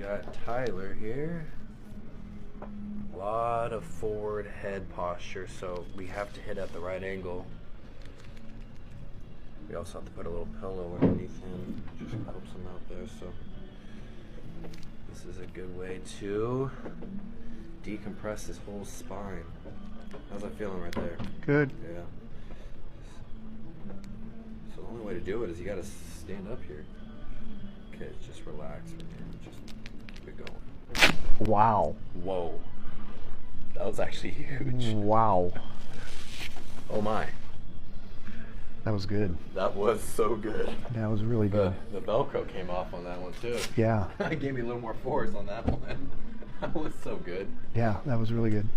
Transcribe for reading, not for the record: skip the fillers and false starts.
got Tyler here. A lot of forward head posture, so we have to hit at the right angle. We also have to put a little pillow underneath him, just helps him out there. So this is a good way to decompress his whole spine. How's that feeling right there? Good. Yeah. So the only way to do it is you got to stand up here. Okay, just relax, man. Just keep it going. Wow. Whoa. That was actually huge. Wow. Oh my. That was good. That was so good. That was really good. The Velcro came off on that one too. Yeah. It gave me a little more force on that one. That was so good. Yeah, that was really good.